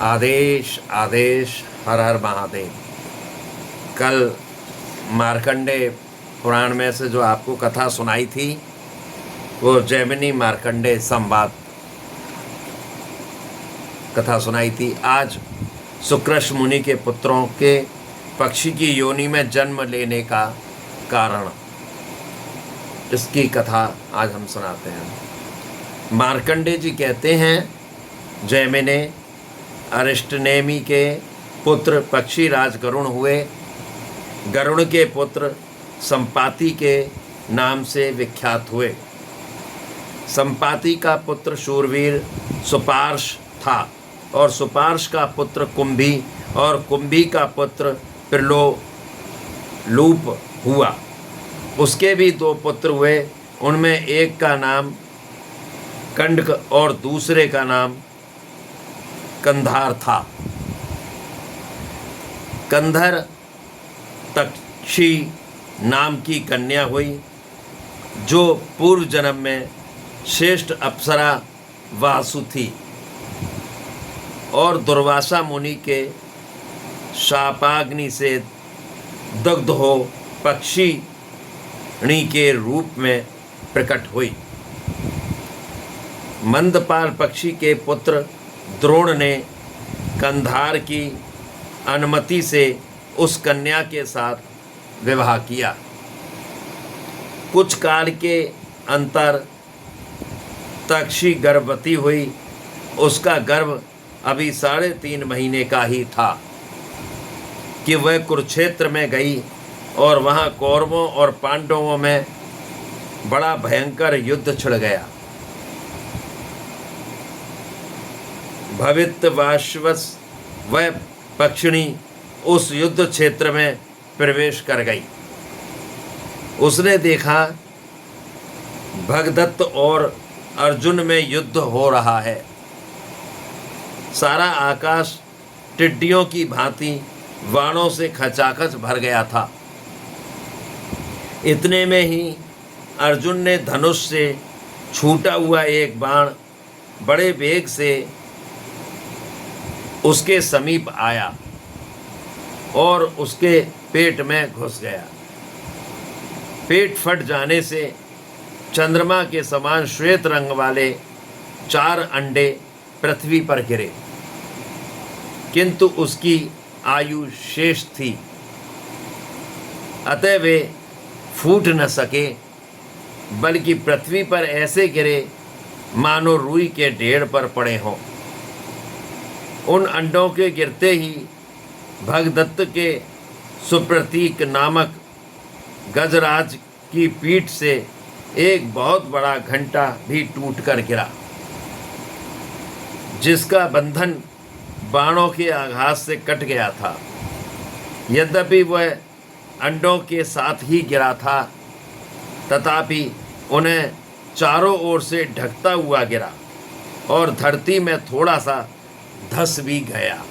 आदेश आदेश हर हर महादेव। कल मार्कंडेय पुराण में से जो आपको कथा सुनाई थी वो जैमिनी मार्कंडेय संवाद कथा सुनाई थी। आज सुक्रश मुनि के पुत्रों के पक्षी की योनि में जन्म लेने का कारण, इसकी कथा आज हम सुनाते हैं। मार्कंडेय जी कहते हैं, जैमिने अरिष्टनेमि के पुत्र पक्षीराज गरुण हुए। गरुण के पुत्र संपाति के नाम से विख्यात हुए। संपाति का पुत्र शूरवीर सुपार्श था और सुपार्श का पुत्र कुंभी और कुंभी का पुत्र प्रलोलूप हुआ। उसके भी दो पुत्र हुए, उनमें एक का नाम कंडक और दूसरे का नाम कंधार था। कंधर तक्षी नाम की कन्या हुई, जो पूर्व जन्म में श्रेष्ठ अप्सरा वासु थी और दुर्वासा मुनि के शापाग्नि से दग्ध हो पक्षिणी के रूप में प्रकट हुई। मंदपाल पक्षी के पुत्र द्रोण ने कंधार की अनुमति से उस कन्या के साथ विवाह किया। कुछ काल के अंतर तक्षी गर्भवती हुई। उसका गर्भ अभी 3.5 महीने का ही था कि वह कुरुक्षेत्र में गई और वहाँ कौरवों और पांडवों में बड़ा भयंकर युद्ध छिड़ गया। भवितवाश्वस वह पक्षिणी उस युद्ध क्षेत्र में प्रवेश कर गई। उसने देखा भगदत्त और अर्जुन में युद्ध हो रहा है। सारा आकाश टिड्डियों की भांति बाणों से खचाखच भर गया था। इतने में ही अर्जुन ने धनुष से छूटा हुआ एक बाण बड़े वेग से उसके समीप आया और उसके पेट में घुस गया। पेट फट जाने से चंद्रमा के समान श्वेत रंग वाले 4 अंडे पृथ्वी पर गिरे, किंतु उसकी आयु शेष थी, अतः वे फूट न सके, बल्कि पृथ्वी पर ऐसे गिरे मानो रुई के ढेर पर पड़े हों। उन अंडों के गिरते ही भगदत्त के सुप्रतीक नामक गजराज की पीठ से एक बहुत बड़ा घंटा भी टूटकर गिरा, जिसका बंधन बाणों के आघात से कट गया था। यद्यपि वह अंडों के साथ ही गिरा था, तथापि उन्हें चारों ओर से ढकता हुआ गिरा और धरती में थोड़ा सा धस भी गया।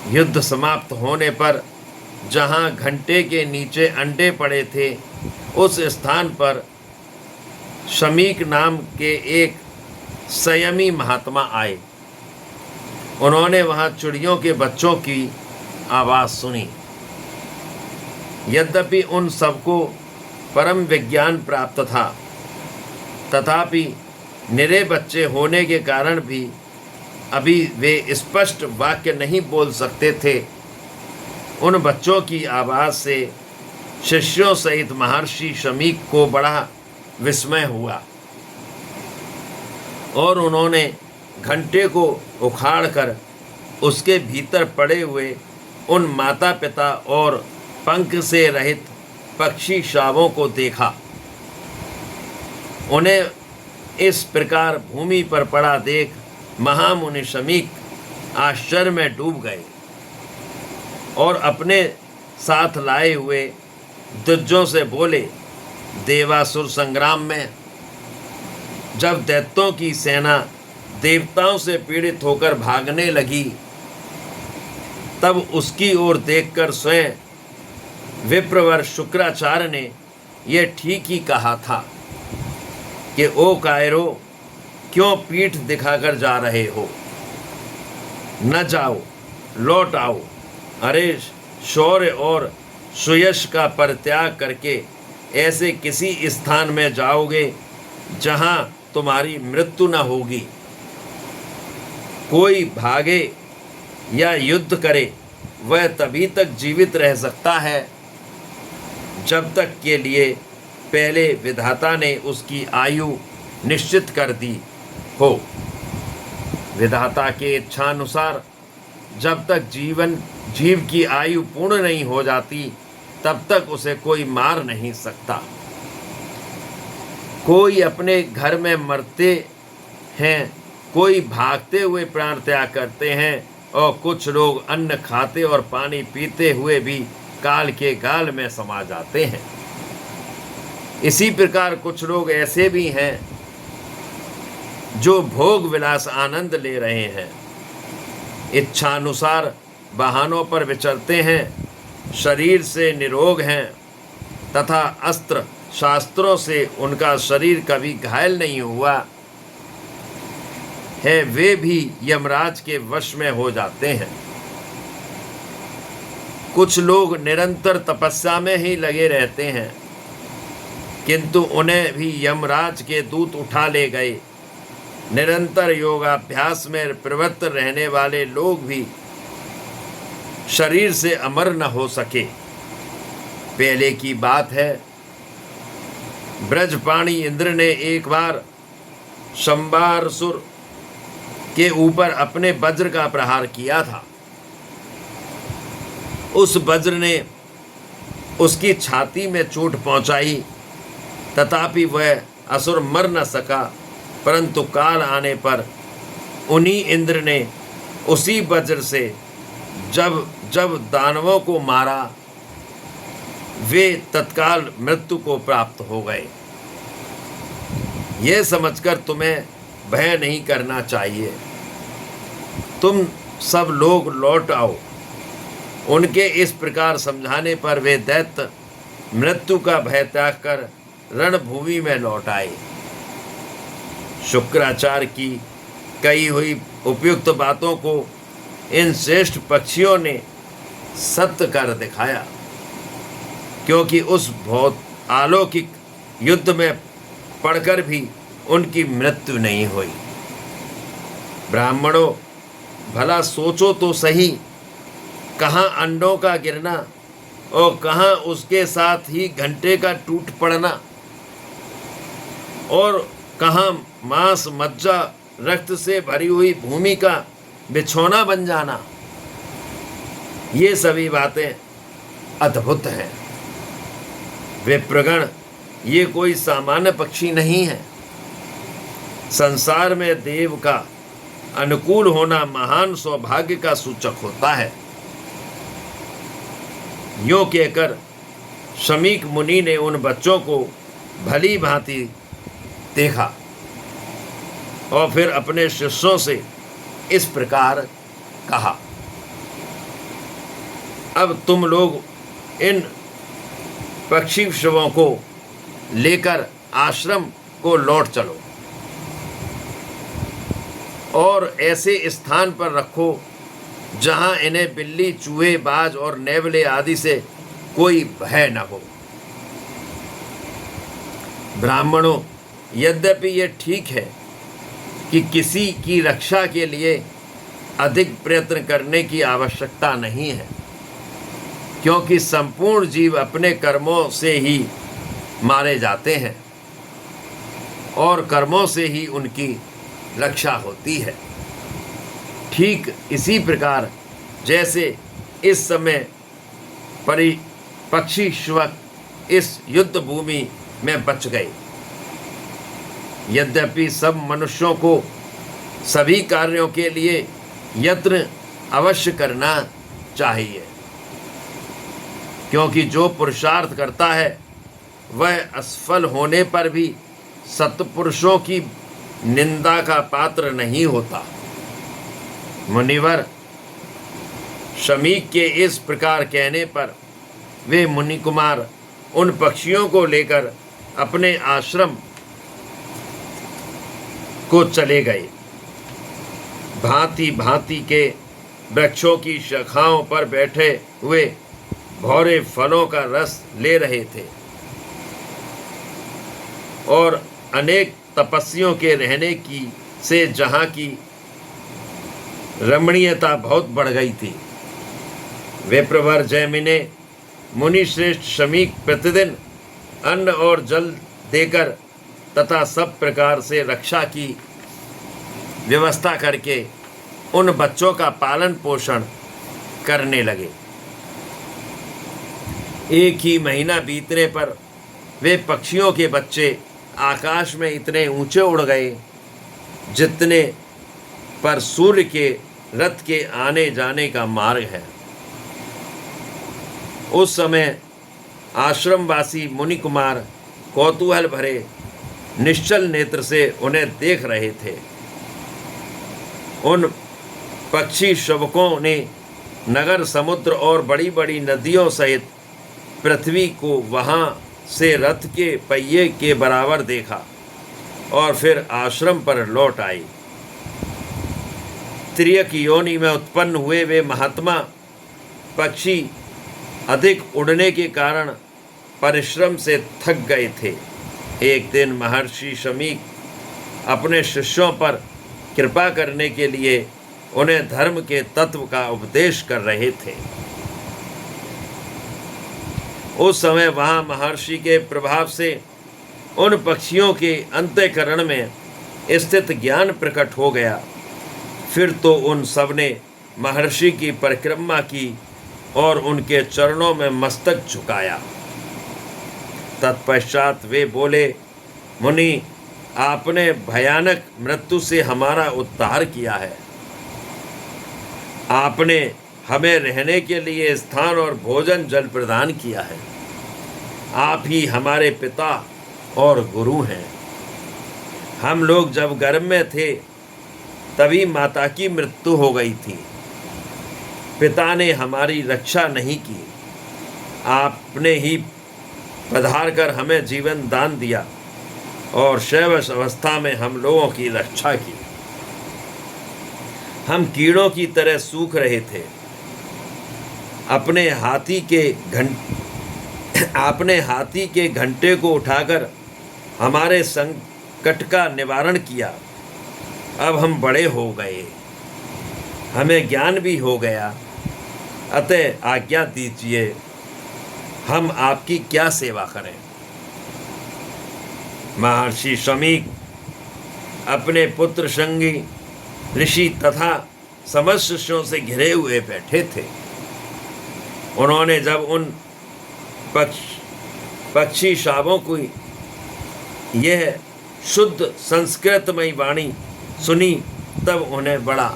युद्ध समाप्त होने पर जहां घंटे के नीचे अंडे पड़े थे, उस स्थान पर शमीक नाम के एक संयमी महात्मा आए। उन्होंने वहां चिड़ियों के बच्चों की आवाज़ सुनी। यद्यपि उन सबको परम विज्ञान प्राप्त था, तथापि निरे बच्चे होने के कारण भी अभी वे स्पष्ट वाक्य नहीं बोल सकते थे। उन बच्चों की आवाज़ से शिष्यों सहित महर्षि शमीक को बड़ा विस्मय हुआ और उन्होंने घंटे को उखाड़कर उसके भीतर पड़े हुए उन माता पिता और पंख से रहित पक्षी शावों को देखा। उन्हें इस प्रकार भूमि पर पड़ा देख महामुनि शमीक आश्चर्य में डूब गए और अपने साथ लाए हुए द्विजों से बोले, देवासुर संग्राम में जब दैत्यों की सेना देवताओं से पीड़ित होकर भागने लगी, तब उसकी ओर देखकर स्वयं विप्रवर शुक्राचार्य ने यह ठीक ही कहा था कि ओ कायरो, क्यों पीठ दिखाकर जा रहे हो? न जाओ, लौट आओ। अरे शौर्य और सुयश का परित्याग करके ऐसे किसी स्थान में जाओगे जहाँ तुम्हारी मृत्यु न होगी। कोई भागे या युद्ध करे वह तभी तक जीवित रह सकता है जब तक के लिए पहले विधाता ने उसकी आयु निश्चित कर दी हो। विधाता के इच्छानुसार जब तक जीव की आयु पूर्ण नहीं हो जाती तब तक उसे कोई मार नहीं सकता। कोई अपने घर में मरते हैं, कोई भागते हुए प्राण त्याग करते हैं और कुछ लोग अन्न खाते और पानी पीते हुए भी काल के गाल में समा जाते हैं। इसी प्रकार कुछ लोग ऐसे भी हैं जो भोग विलास आनंद ले रहे हैं, इच्छानुसार वाहनों पर विचरते हैं, शरीर से निरोग हैं तथा अस्त्र शास्त्रों से उनका शरीर कभी घायल नहीं हुआ है, वे भी यमराज के वश में हो जाते हैं। कुछ लोग निरंतर तपस्या में ही लगे रहते हैं, किंतु उन्हें भी यमराज के दूत उठा ले गए। निरंतर योगाभ्यास में प्रवृत्त रहने वाले लोग भी शरीर से अमर न हो सके। पहले की बात है, ब्रजपाणी इंद्र ने एक बार शंबारसुर के ऊपर अपने वज्र का प्रहार किया था। उस वज्र ने उसकी छाती में चोट पहुंचाई, तथापि वह असुर मर न सका, परंतु काल आने पर उन्हीं इंद्र ने उसी वज्र से जब जब दानवों को मारा, वे तत्काल मृत्यु को प्राप्त हो गए। यह समझकर तुम्हें भय नहीं करना चाहिए। तुम सब लोग लौट आओ। उनके इस प्रकार समझाने पर वे दैत्य मृत्यु का भय त्याग कर रणभूमि में लौट आए। शुक्राचार्य की कही हुई उपयुक्त बातों को इन श्रेष्ठ पक्षियों ने सत्य कर दिखाया, क्योंकि उस बहुत अलौकिक युद्ध में पड़कर भी उनकी मृत्यु नहीं हुई। ब्राह्मणों, भला सोचो तो सही, कहाँ अंडों का गिरना और कहाँ उसके साथ ही घंटे का टूट पड़ना और कहाँ मांस मज्जा रक्त से भरी हुई भूमि का बिछौना बन जाना। ये सभी बातें अद्भुत हैं। विप्रगण, ये कोई सामान्य पक्षी नहीं है। संसार में देव का अनुकूल होना महान सौभाग्य का सूचक होता है। यों कहकर शमीक मुनि ने उन बच्चों को भली भांति देखा और फिर अपने शिष्यों से इस प्रकार कहा, अब तुम लोग इन पक्षी शवों को लेकर आश्रम को लौट चलो और ऐसे स्थान पर रखो जहां इन्हें बिल्ली, चूहे, बाज और नेवले आदि से कोई भय न हो। ब्राह्मणों, यद्यपि यह ठीक है कि किसी की रक्षा के लिए अधिक प्रयत्न करने की आवश्यकता नहीं है, क्योंकि संपूर्ण जीव अपने कर्मों से ही मारे जाते हैं और कर्मों से ही उनकी रक्षा होती है। ठीक इसी प्रकार जैसे इस समय पक्षी श्वक इस युद्ध भूमि में बच गए। यद्यपि सब मनुष्यों को सभी कार्यों के लिए यत्न अवश्य करना चाहिए, क्योंकि जो पुरुषार्थ करता है वह असफल होने पर भी सत्पुरुषों की निंदा का पात्र नहीं होता। मुनिवर, शमीक के इस प्रकार कहने पर वे मुनि कुमार उन पक्षियों को लेकर अपने आश्रम को चले गए। भांति भांति के वृक्षों की शाखाओं पर बैठे हुए भौरे फलों का रस ले रहे थे और अनेक तपस्वियों के रहने की से जहाँ की रमणीयता बहुत बढ़ गई थी। विप्रवर जैमिने मुनि श्रेष्ठ शमीक प्रतिदिन अन्न और जल देकर तथा सब प्रकार से रक्षा की व्यवस्था करके उन बच्चों का पालन पोषण करने लगे। एक ही महीना बीतने पर वे पक्षियों के बच्चे आकाश में इतने ऊंचे उड़ गए जितने पर सूर्य के रथ के आने जाने का मार्ग है। उस समय आश्रमवासी मुनि कुमार कौतूहल भरे निश्चल नेत्र से उन्हें देख रहे थे। उन पक्षी शावकों ने नगर, समुद्र और बड़ी बड़ी नदियों सहित पृथ्वी को वहाँ से रथ के पहिए के बराबर देखा और फिर आश्रम पर लौट आए। तिर्यक योनि में उत्पन्न हुए वे महात्मा पक्षी अधिक उड़ने के कारण परिश्रम से थक गए थे। एक दिन महर्षि शमीक अपने शिष्यों पर कृपा करने के लिए उन्हें धर्म के तत्व का उपदेश कर रहे थे। उस समय वहाँ महर्षि के प्रभाव से उन पक्षियों के अंतःकरण में स्थित ज्ञान प्रकट हो गया। फिर तो उन सब ने महर्षि की परिक्रमा की और उनके चरणों में मस्तक झुकाया। तत्पश्चात वे बोले, मुनि, आपने भयानक मृत्यु से हमारा उद्धार किया है। आपने हमें रहने के लिए स्थान और भोजन जल प्रदान किया है। आप ही हमारे पिता और गुरु हैं। हम लोग जब गर्भ में थे तभी माता की मृत्यु हो गई थी। पिता ने हमारी रक्षा नहीं की। आपने ही पधार कर हमें जीवन दान दिया और शैव अवस्था में हम लोगों की रक्षा की। हम कीड़ों की तरह सूख रहे थे। आपने हाथी के घंटे को उठाकर हमारे संकट का निवारण किया। अब हम बड़े हो गए, हमें ज्ञान भी हो गया, अतः आज्ञा दीजिए, हम आपकी क्या सेवा करें। महर्षि शमीक अपने पुत्र संगी ऋषि तथा समस्त शिष्यों से घिरे हुए बैठे थे। उन्होंने जब उन पक्षी शावकों की यह शुद्ध संस्कृतमयी वाणी सुनी तब उन्हें बड़ा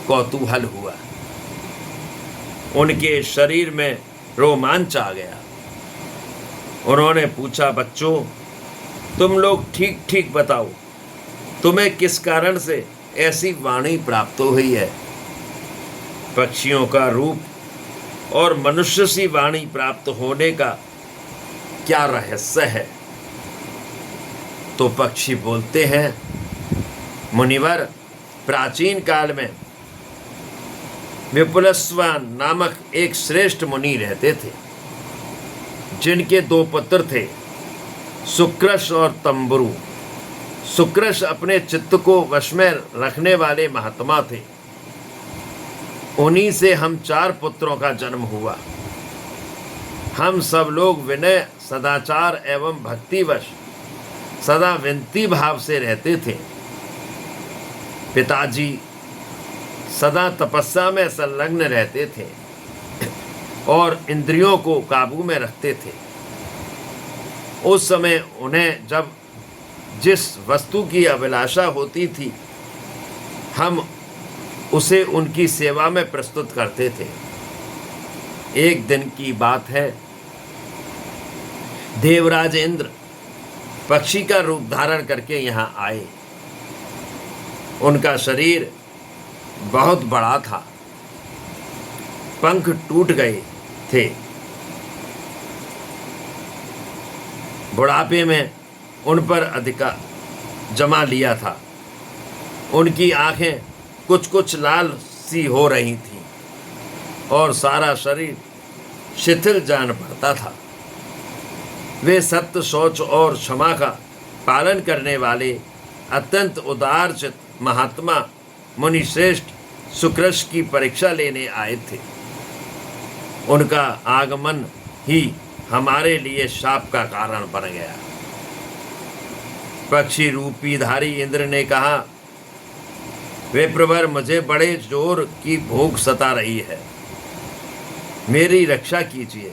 कौतूहल हुआ। उनके शरीर में रोमांच आ गया। उन्होंने पूछा, बच्चों, तुम लोग ठीक ठीक बताओ, तुम्हें किस कारण से ऐसी वाणी प्राप्त हुई है। पक्षियों का रूप और मनुष्य सी वाणी प्राप्त होने का क्या रहस्य है। तो पक्षी बोलते हैं, मुनिवर, प्राचीन काल में विपुलस्वान नामक एक श्रेष्ठ मुनि रहते थे, जिनके 2 पुत्र थे, सुक्रश और तंबुरु। सुक्रश अपने चित्त को वश में रखने वाले महात्मा थे। उन्हीं से हम 4 पुत्रों का जन्म हुआ। हम सब लोग विनय, सदाचार एवं भक्तिवश सदा विनती भाव से रहते थे। पिताजी सदा तपस्या में संलग्न रहते थे और इंद्रियों को काबू में रखते थे। उस समय उन्हें जब जिस वस्तु की अभिलाषा होती थी, हम उसे उनकी सेवा में प्रस्तुत करते थे। एक दिन की बात है, देवराज इंद्र पक्षी का रूप धारण करके यहाँ आए। उनका शरीर बहुत बड़ा था, पंख टूट गए थे। बुढ़ापे में उन पर अधिकार जमा लिया था। उनकी आंखें कुछ कुछ लाल सी हो रही थीं। और सारा शरीर शिथिल जान पड़ता था। वे सत्य, शौच और क्षमा का पालन करने वाले अत्यंत उदारचित महात्मा मुनिश्रेष्ठ सुकृष की परीक्षा लेने आए थे। उनका आगमन ही हमारे लिए शाप का कारण बन गया। पक्षी रूपी धारी इंद्र ने कहा, विप्रवर, मुझे बड़े जोर की भूख सता रही है, मेरी रक्षा कीजिए।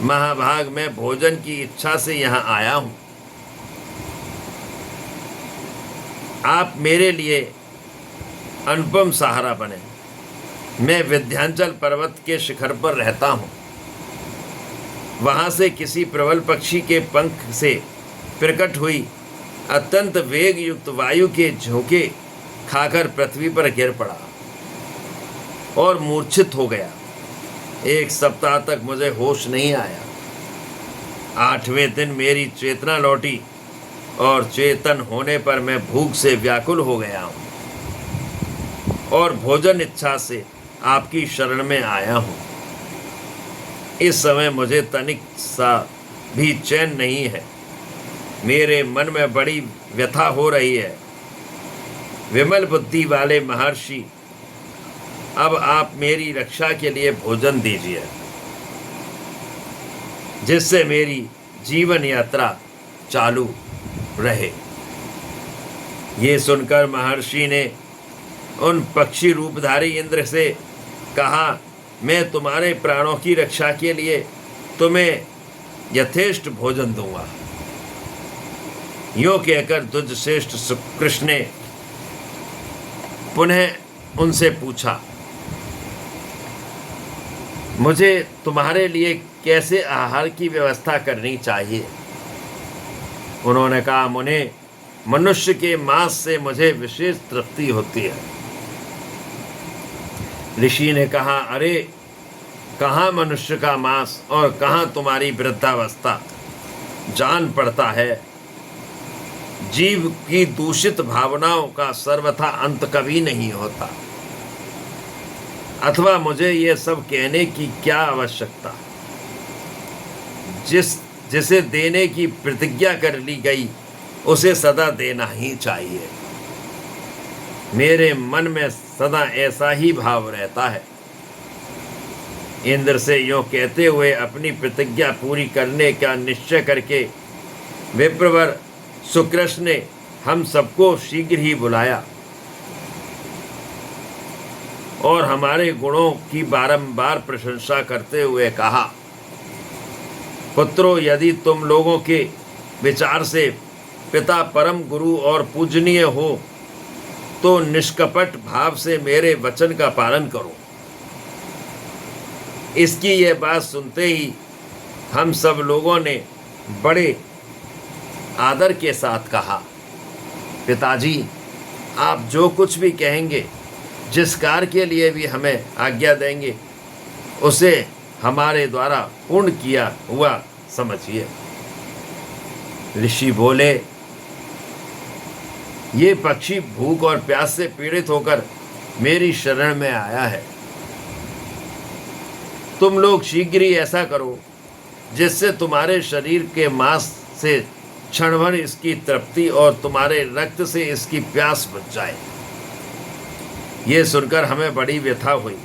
महाभाग, मैं भोजन की इच्छा से यहाँ आया हूँ। आप मेरे लिए अनुपम सहारा बने। मैं विंध्याचल पर्वत के शिखर पर रहता हूँ। वहाँ से किसी प्रबल पक्षी के पंख से प्रकट हुई अत्यंत वेग युक्त वायु के झोंके खाकर पृथ्वी पर गिर पड़ा और मूर्छित हो गया। 1 सप्ताह तक मुझे होश नहीं आया। 8वें दिन मेरी चेतना लौटी और चेतन होने पर मैं भूख से व्याकुल हो गया हूँ और भोजन इच्छा से आपकी शरण में आया हूँ। इस समय मुझे तनिक सा भी चैन नहीं है। मेरे मन में बड़ी व्यथा हो रही है। विमल बुद्धि वाले महर्षि, अब आप मेरी रक्षा के लिए भोजन दीजिए, जिससे मेरी जीवन यात्रा चालू रहे। ये सुनकर महर्षि ने उन पक्षी रूपधारी इंद्र से कहा, मैं तुम्हारे प्राणों की रक्षा के लिए तुम्हें यथेष्ट भोजन दूंगा। यूं कहकर दुर्जश्रेष्ठ सुकृष्ण ने पुनः उनसे पूछा, मुझे तुम्हारे लिए कैसे आहार की व्यवस्था करनी चाहिए? उन्होंने कहा, मुने, मनुष्य के मांस से मुझे विशेष तृप्ति होती है। ऋषि ने कहा, अरे, कहाँ मनुष्य का मांस और कहाँ तुम्हारी वृद्धावस्था जान पड़ता है। जीव की दूषित भावनाओं का सर्वथा अंत कभी नहीं होता, अथवा मुझे ये सब कहने की क्या आवश्यकता। जिसे देने की प्रतिज्ञा कर ली गई उसे सदा देना ही चाहिए। मेरे मन में सदा ऐसा ही भाव रहता है। इंद्र से यूं कहते हुए अपनी प्रतिज्ञा पूरी करने का निश्चय करके विप्रवर सुकृष्ण ने हम सबको शीघ्र ही बुलाया और हमारे गुणों की बारंबार प्रशंसा करते हुए कहा, पुत्रों, यदि तुम लोगों के विचार से पिता परम गुरु और पूजनीय हो तो निष्कपट भाव से मेरे वचन का पालन करो। इसकी यह बात सुनते ही हम सब लोगों ने बड़े आदर के साथ कहा, पिताजी, आप जो कुछ भी कहेंगे, जिस कार्य के लिए भी हमें आज्ञा देंगे, उसे हमारे द्वारा पूर्ण किया हुआ समझिए। ऋषि बोले, ये पक्षी भूख और प्यास से पीड़ित होकर मेरी शरण में आया है। तुम लोग शीघ्र ही ऐसा करो जिससे तुम्हारे शरीर के मांस से क्षण भर इसकी तृप्ति और तुम्हारे रक्त से इसकी प्यास बुझ जाए। ये सुनकर हमें बड़ी व्यथा हुई।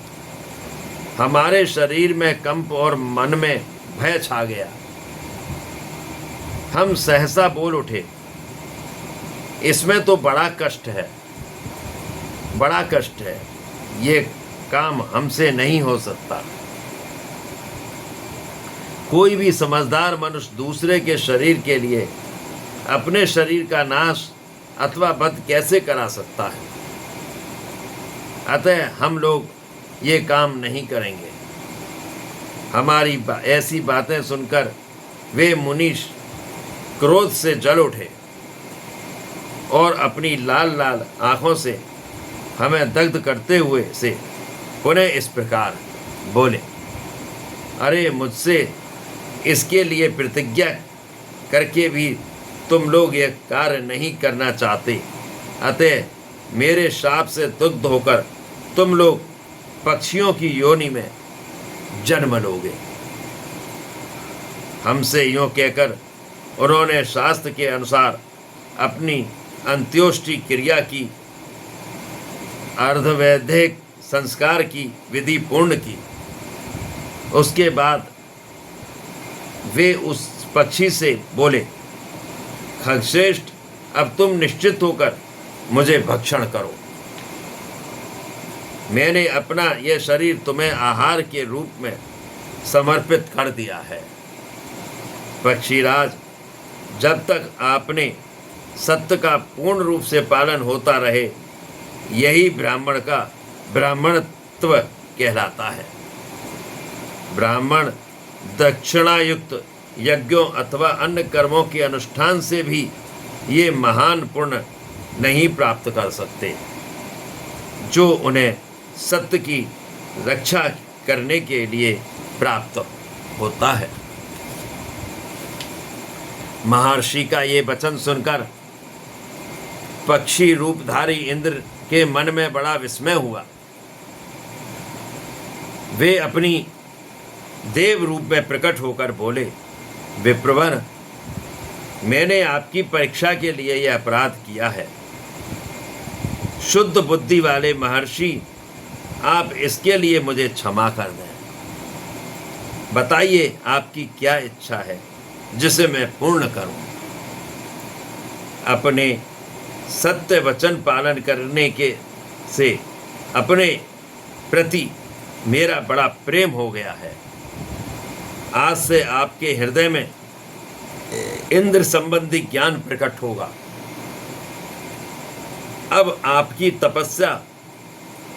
हमारे शरीर में कंप और मन में भय छा गया। हम सहसा बोल उठे, इसमें तो बड़ा कष्ट है, बड़ा कष्ट है। ये काम हमसे नहीं हो सकता। कोई भी समझदार मनुष्य दूसरे के शरीर के लिए अपने शरीर का नाश अथवा वध कैसे करा सकता है? अतः हम लोग ये काम नहीं करेंगे। हमारी ऐसी बातें सुनकर वे मुनीष क्रोध से जल उठे और अपनी लाल लाल आंखों से हमें दग्ध करते हुए से पुनः इस प्रकार बोले, अरे, मुझसे इसके लिए प्रतिज्ञा करके भी तुम लोग यह कार्य नहीं करना चाहते। अतः मेरे शाप से दुग्ध होकर तुम लोग पक्षियों की योनि में जन्म लोगे। हमसे यूँ कहकर उन्होंने शास्त्र के अनुसार अपनी अंत्योष्टि क्रिया की, अर्धवैधिक संस्कार की विधि पूर्ण की। उसके बाद वे उस पक्षी से बोले, खगश्रेष्ठ, अब तुम निश्चित होकर मुझे भक्षण करो। मैंने अपना यह शरीर तुम्हें आहार के रूप में समर्पित कर दिया है। पक्षीराज, जब तक आपने सत्य का पूर्ण रूप से पालन होता रहे, यही ब्राह्मण का ब्राह्मणत्व कहलाता है। ब्राह्मण दक्षिणायुक्त यज्ञों अथवा अन्य कर्मों के अनुष्ठान से भी ये महान पुण्य नहीं प्राप्त कर सकते जो उन्हें सत्य की रक्षा करने के लिए प्राप्त होता है। महर्षि का ये वचन सुनकर पक्षी रूपधारी इंद्र के मन में बड़ा विस्मय हुआ। वे अपनी देव रूप में प्रकट होकर बोले, विप्रवर, मैंने आपकी परीक्षा के लिए यह अपराध किया है। शुद्ध बुद्धि वाले महर्षि, आप इसके लिए मुझे क्षमा कर दें। बताइए आपकी क्या इच्छा है जिसे मैं पूर्ण करूं। अपने सत्य वचन पालन करने के से अपने प्रति मेरा बड़ा प्रेम हो गया है। आज से आपके हृदय में इंद्र संबंधी ज्ञान प्रकट होगा। अब आपकी तपस्या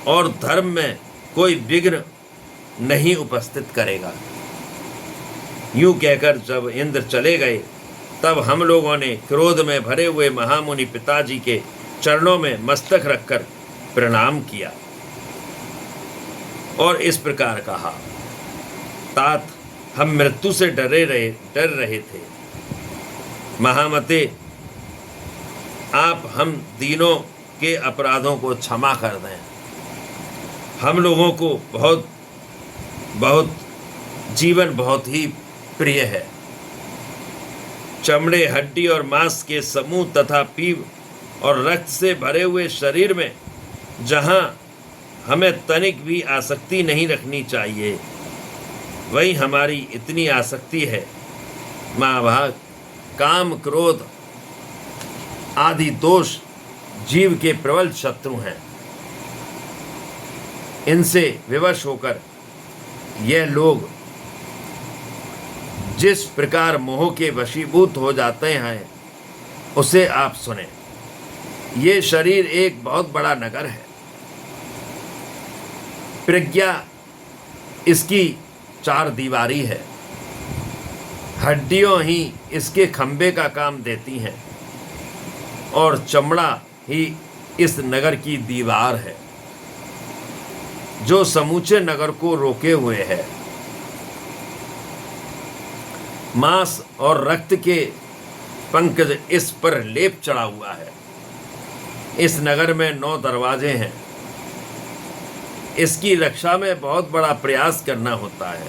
और धर्म में कोई विघ्न नहीं उपस्थित करेगा। यूं कहकर जब इंद्र चले गए, तब हम लोगों ने क्रोध में भरे हुए महामुनि पिताजी के चरणों में मस्तक रखकर प्रणाम किया और इस प्रकार कहा, तात, हम मृत्यु से डर रहे थे। महामते, आप हम तीनों के अपराधों को क्षमा कर दें। हम लोगों को जीवन बहुत ही प्रिय है। चमड़े, हड्डी और मांस के समूह तथा पीव और रक्त से भरे हुए शरीर में जहाँ हमें तनिक भी आसक्ति नहीं रखनी चाहिए, वही हमारी इतनी आसक्ति है। महाभाग, काम, क्रोध आदि दोष जीव के प्रबल शत्रु हैं। इनसे विवश होकर यह लोग जिस प्रकार मोह के वशीभूत हो जाते हैं, उसे आप सुने। ये शरीर एक बहुत बड़ा नगर है। प्रज्ञा इसकी चार दीवारी है। हड्डियों ही इसके खंभे का काम देती हैं और चमड़ा ही इस नगर की दीवार है जो समूचे नगर को रोके हुए है। मांस और रक्त के पंकज इस पर लेप चढ़ा हुआ है। इस नगर में 9 दरवाजे हैं। इसकी रक्षा में बहुत बड़ा प्रयास करना होता है।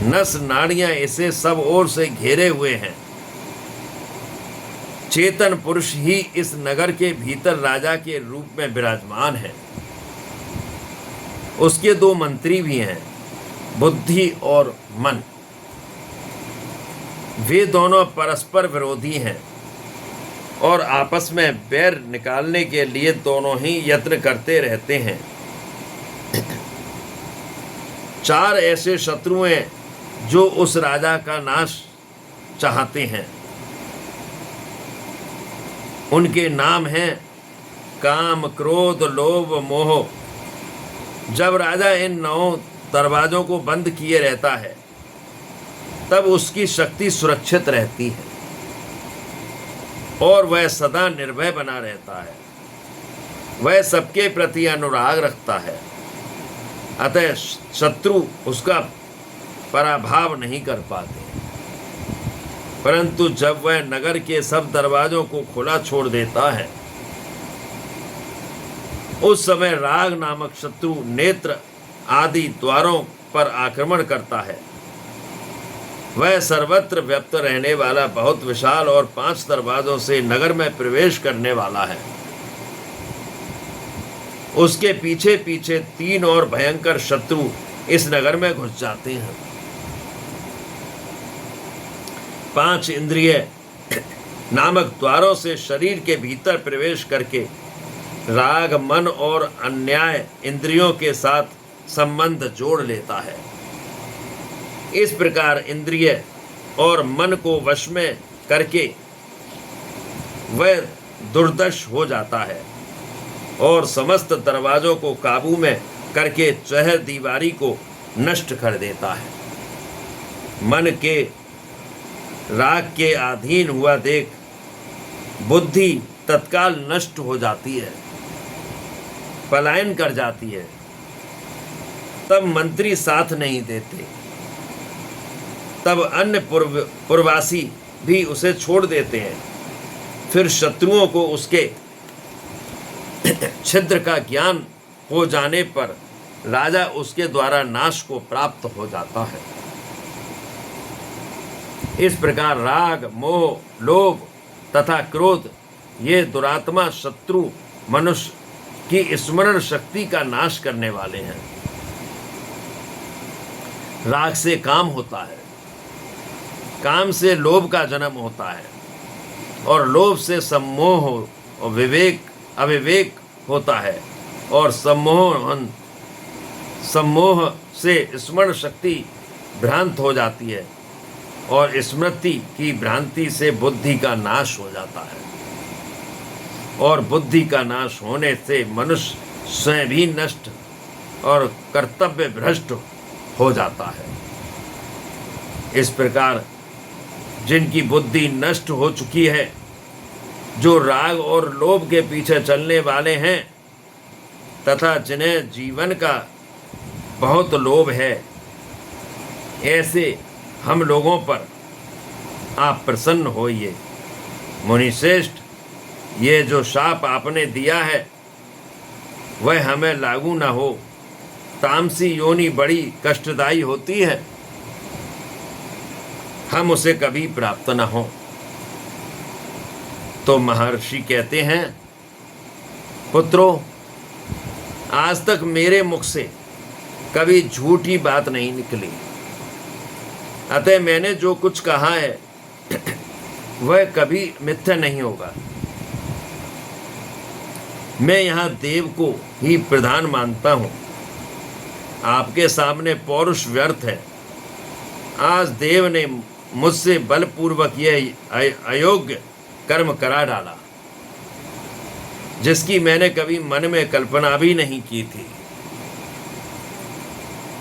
नस नाड़ियां इसे सब ओर से घेरे हुए हैं। चेतन पुरुष ही इस नगर के भीतर राजा के रूप में विराजमान है। उसके 2 मंत्री भी हैं, बुद्धि और मन। वे दोनों परस्पर विरोधी हैं और आपस में बैर निकालने के लिए दोनों ही यत्न करते रहते हैं। 4 ऐसे शत्रु हैं जो उस राजा का नाश चाहते हैं। उनके नाम हैं काम, क्रोध, लोभ, मोह। जब राजा इन 9 दरवाजों को बंद किए रहता है, तब उसकी शक्ति सुरक्षित रहती है और वह सदा निर्भय बना रहता है। वह सबके प्रति अनुराग रखता है, अतः शत्रु उसका पराभव नहीं कर पाते। परंतु जब वह नगर के सब दरवाजों को खुला छोड़ देता है, उस समय राग नामक शत्रु नेत्र आदि द्वारों पर आक्रमण करता है। वह सर्वत्र व्याप्त रहने वाला बहुत विशाल और 5 दरवाजों से नगर में प्रवेश करने वाला है। उसके पीछे पीछे 3 और भयंकर शत्रु इस नगर में घुस जाते हैं। 5 इंद्रिय नामक द्वारों से शरीर के भीतर प्रवेश करके राग, मन और अन्याय इंद्रियों के साथ संबंध जोड़ लेता है। इस प्रकार इंद्रिय और मन को वश में करके वह दुर्दश हो जाता है और समस्त दरवाजों को काबू में करके चहर दीवारी को नष्ट कर देता है। मन के राग के अधीन हुआ देख बुद्धि तत्काल नष्ट हो जाती है, पलायन कर जाती है। तब मंत्री साथ नहीं देते, तब अन्य पूर्ववासी भी उसे छोड़ देते हैं। फिर शत्रुओं को उसके छिद्र का ज्ञान हो जाने पर राजा उसके द्वारा नाश को प्राप्त हो जाता है। इस प्रकार राग, मोह, लोभ तथा क्रोध ये दुरात्मा शत्रु मनुष्य की स्मरण शक्ति का नाश करने वाले हैं। राग से काम होता है, काम से लोभ का जन्म होता है और लोभ से सम्मोह और अविवेक होता है और सम्मोह से स्मरण शक्ति भ्रांत हो जाती है और स्मृति की भ्रांति से बुद्धि का नाश हो जाता है और बुद्धि का नाश होने से मनुष्य स्वयं भी नष्ट और कर्तव्य भ्रष्ट हो जाता है। इस प्रकार जिनकी बुद्धि नष्ट हो चुकी है, जो राग और लोभ के पीछे चलने वाले हैं तथा जिन्हें जीवन का बहुत लोभ है, ऐसे हम लोगों पर आप प्रसन्न होइए। मुनि श्रेष्ठ, ये जो शाप आपने दिया है वह हमें लागू न हो। तामसी योनि बड़ी कष्टदायी होती है, हम उसे कभी प्राप्त न हो। तो महर्षि कहते हैं, पुत्रों, आज तक मेरे मुख से कभी झूठी बात नहीं निकली, अतः मैंने जो कुछ कहा है वह कभी मिथ्या नहीं होगा। मैं यहाँ देव को ही प्रधान मानता हूँ। आपके सामने पौरुष व्यर्थ है। आज देव ने मुझसे बलपूर्वक यह अयोग्य कर्म करा डाला, जिसकी मैंने कभी मन में कल्पना भी नहीं की थी।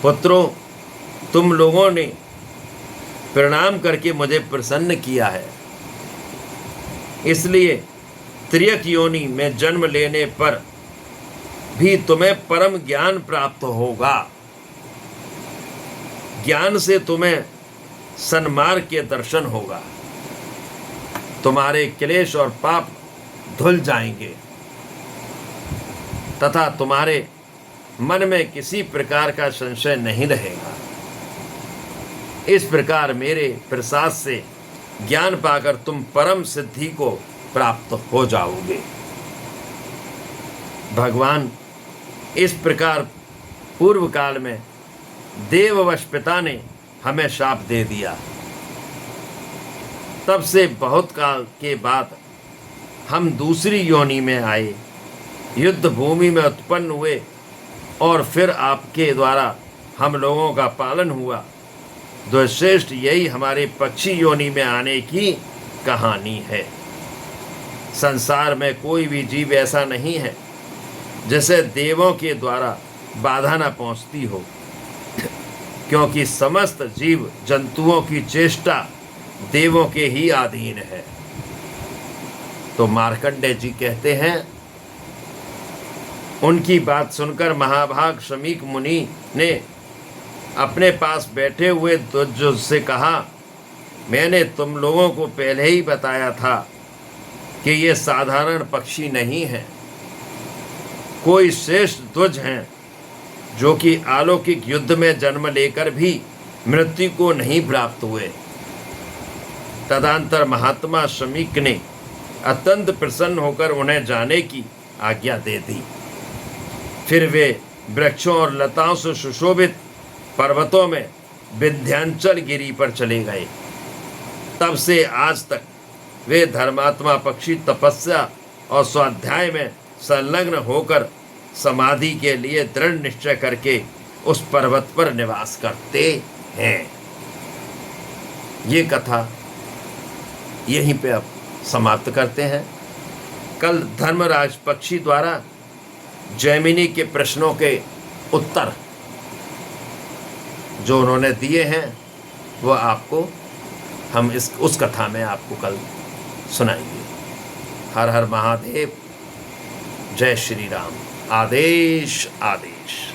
पुत्रों, तुम लोगों ने प्रणाम करके मुझे प्रसन्न किया है, इसलिए त्रियक योनि में जन्म लेने पर भी तुम्हें परम ज्ञान प्राप्त होगा। ज्ञान से तुम्हें सन्मार्ग के दर्शन होगा, तुम्हारे क्लेश और पाप धुल जाएंगे तथा तुम्हारे मन में किसी प्रकार का संशय नहीं रहेगा। इस प्रकार मेरे प्रसाद से ज्ञान पाकर तुम परम सिद्धि को प्राप्त हो जाओगे। भगवान इस प्रकार पूर्व काल में देववश पिता ने हमें शाप दे दिया। तब से बहुत काल के बाद हम दूसरी योनि में आए, युद्ध भूमि में उत्पन्न हुए और फिर आपके द्वारा हम लोगों का पालन हुआ। द्वैश्रेष्ठ, यही हमारे पक्षी योनि में आने की कहानी है। संसार में कोई भी जीव ऐसा नहीं है जिसे देवों के द्वारा बाधा न पहुंचती हो, क्योंकि समस्त जीव जंतुओं की चेष्टा देवों के ही अधीन है। तो मार्कंडेय जी कहते हैं, उनकी बात सुनकर महाभाग शमीक मुनि ने अपने पास बैठे हुए ध्वज से कहा, मैंने तुम लोगों को पहले ही बताया था कि ये साधारण पक्षी नहीं है, कोई श्रेष्ठ ध्वज हैं जो कि अलौकिक युद्ध में जन्म लेकर भी मृत्यु को नहीं प्राप्त हुए। तदंतर महात्मा शमीक ने अत्यंत प्रसन्न होकर उन्हें जाने की आज्ञा दे दी। फिर वे वृक्षों और लताओं से सुशोभित पर्वतों में विंध्याचल गिरी पर चले गए। तब से आज तक वे धर्मात्मा पक्षी तपस्या और स्वाध्याय में संलग्न होकर समाधि के लिए दृढ़ निश्चय करके उस पर्वत पर निवास करते हैं। ये कथा यहीं पे अब समाप्त करते हैं। कल धर्मराज पक्षी द्वारा जैमिनी के प्रश्नों के उत्तर जो उन्होंने दिए हैं वो आपको हम उस कथा में आपको कल सुनाएंगे। हर हर महादेव, जय श्री राम। आदेश आदेश।